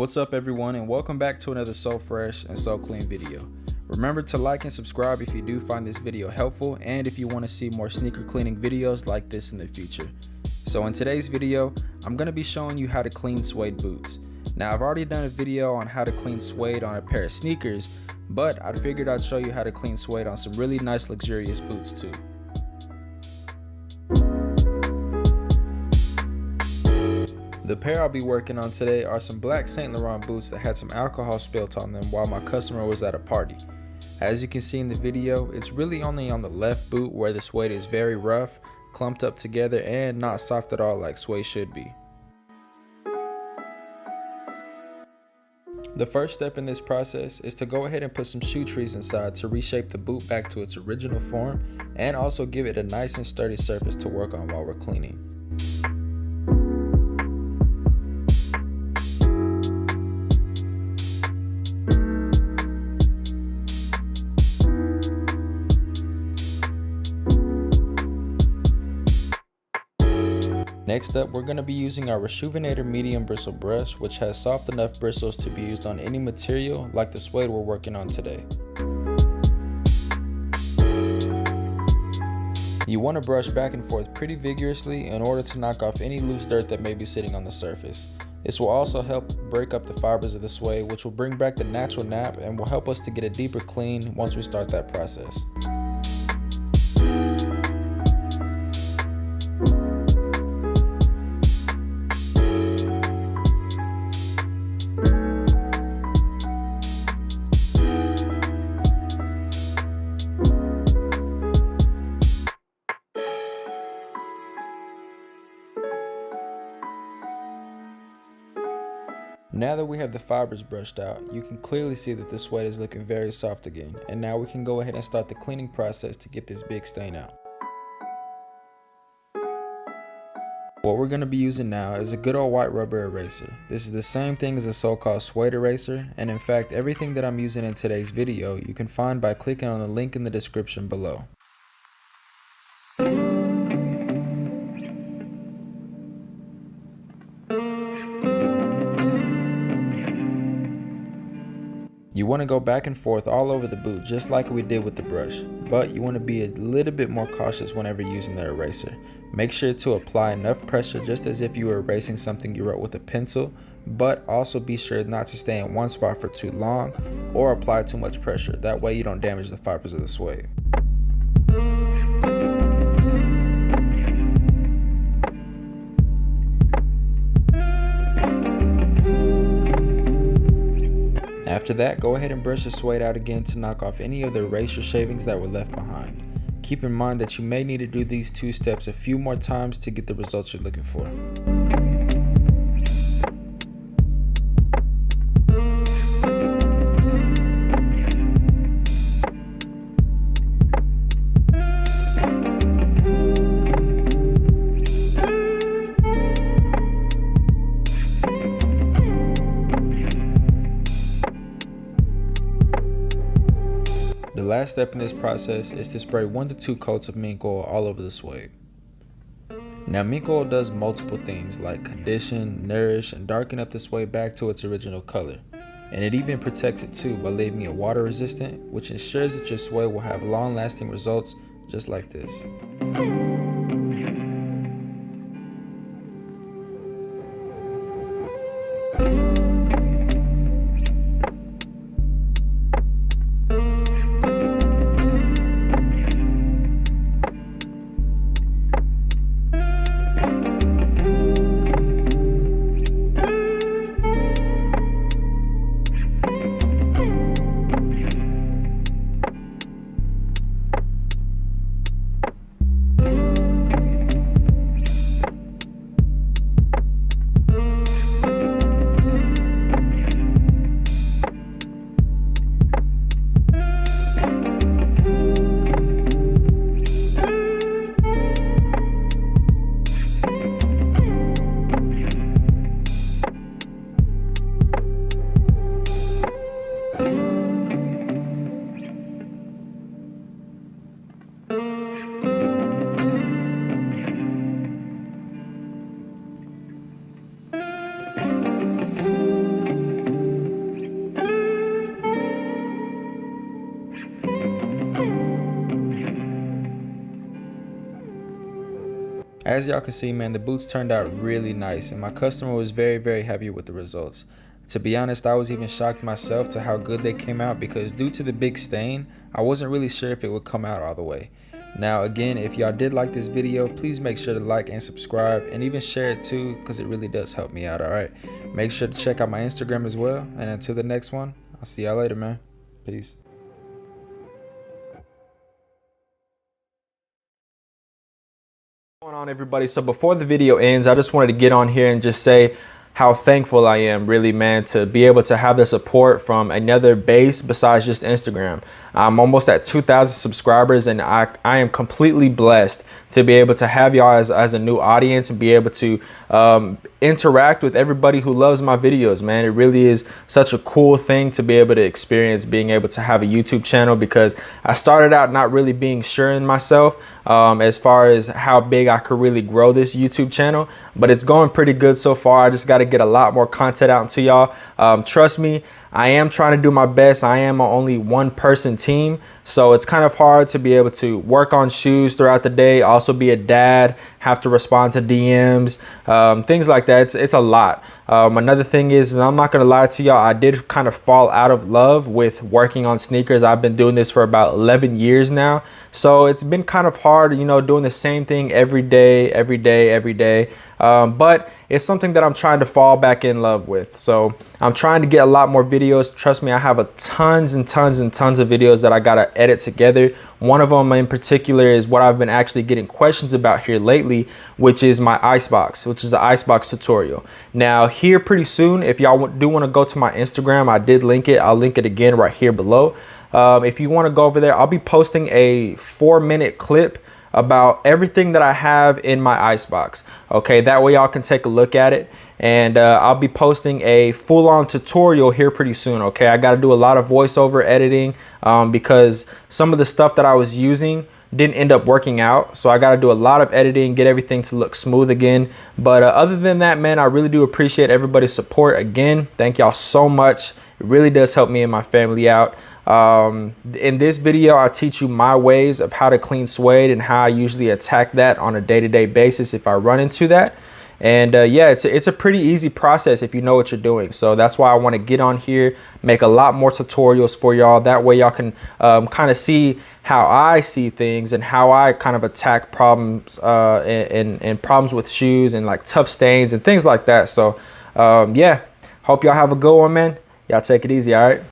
What's up everyone, and welcome back to another So Fresh and So Clean video. Remember to like and subscribe if you do find this video helpful and if you want to see more sneaker cleaning videos like this in the future. So in today's video, I'm going to be showing you how to clean suede boots. Now I've already done a video on how to clean suede on a pair of sneakers, but I figured I'd show you how to clean suede on some really nice luxurious boots too. The pair I'll be working on today are some black Saint Laurent boots that had some alcohol spilt on them while my customer was at a party. As you can see in the video, it's really only on the left boot where the suede is very rough, clumped up together, and not soft at all like suede should be. The first step in this process is to go ahead and put some shoe trees inside to reshape the boot back to its original form and also give it a nice and sturdy surface to work on while we're cleaning. Next up, we're going to be using our Rejuvenator medium bristle brush, which has soft enough bristles to be used on any material like the suede we're working on today. You want to brush back and forth pretty vigorously in order to knock off any loose dirt that may be sitting on the surface. This will also help break up the fibers of the suede, which will bring back the natural nap and will help us to get a deeper clean once we start that process. Now that we have the fibers brushed out, you can clearly see that the suede is looking very soft again, and now we can go ahead and start the cleaning process to get this big stain out. What we're going to be using now is a good old white rubber eraser. This is the same thing as a so-called suede eraser, and in fact everything that I'm using in today's video you can find by clicking on the link in the description below. You want to go back and forth all over the boot just like we did with the brush, but you want to be a little bit more cautious whenever using the eraser. Make sure to apply enough pressure just as if you were erasing something you wrote with a pencil, but also be sure not to stay in one spot for too long or apply too much pressure. That way you don't damage the fibers of the suede. After that, go ahead and brush the suede out again to knock off any of the eraser shavings that were left behind. Keep in mind that you may need to do these two steps a few more times to get the results you're looking for. The last step in this process is to spray 1 to 2 coats of mink oil all over the suede. Now mink oil does multiple things like condition, nourish, and darken up the suede back to its original color. And it even protects it too by leaving it water resistant, which ensures that your suede will have long lasting results just like this. As y'all can see, man, the boots turned out really nice and my customer was very happy with the results. To be honest, I was even shocked myself to how good they came out because due to the big stain, I wasn't really sure if it would come out all the way. Now again, if y'all did like this video, please make sure to like and subscribe and even share it too because it really does help me out, alright? Make sure to check out my Instagram as well, and until the next one, I'll see y'all later, man. Peace. What's going on, everybody? So before the video ends, I just wanted to get on here and just say how thankful I am, really, man, to be able to have the support from another base besides just Instagram. I'm almost at 2,000 subscribers and I am completely blessed to be able to have y'all as a new audience and be able to interact with everybody who loves my videos, man. It really is such a cool thing to be able to experience being able to have a YouTube channel, because I started out not really being sure in myself as far as how big I could really grow this YouTube channel, but it's going pretty good so far. I just got to get a lot more content out to y'all. Trust me, I am trying to do my best. I am only one person team, so it's kind of hard to be able to work on shoes throughout the day, also be a dad, have to respond to DMs, things like that. It's a lot. Another thing is, and I'm not gonna lie to y'all, I did kind of fall out of love with working on sneakers. I've been doing this for about 11 years now, so it's been kind of hard, you know, doing the same thing every day. But it's something that I'm trying to fall back in love with. So I'm trying to get a lot more videos. Trust me, I have tons of videos that I gotta edit together. One of them in particular is what I've been actually getting questions about here lately, which is my icebox, which is the icebox tutorial. Now here pretty soon, if y'all do want to go to my Instagram, I did link it. I'll link it again right here below. If you want to go over there, I'll be posting a 4-minute clip about everything that I have in my icebox. Okay, that way y'all can take a look at it, and I'll be posting a full-on tutorial here pretty soon. Okay, I got to do a lot of voiceover editing because some of the stuff that I was using didn't end up working out, so I got to do a lot of editing, get everything to look smooth again. But other than that, man, I really do appreciate everybody's support. Again, thank y'all so much. It really does help me and my family out. In this video, I'll teach you my ways of how to clean suede and how I usually attack that on a day-to-day basis if I run into that. And yeah, it's a pretty easy process if you know what you're doing. So that's why I want to get on here, make a lot more tutorials for y'all. That way y'all can kind of see how I see things and how I kind of attack problems and problems with shoes and like tough stains and things like that. So yeah, hope y'all have a good one, man. Y'all take it easy, all right?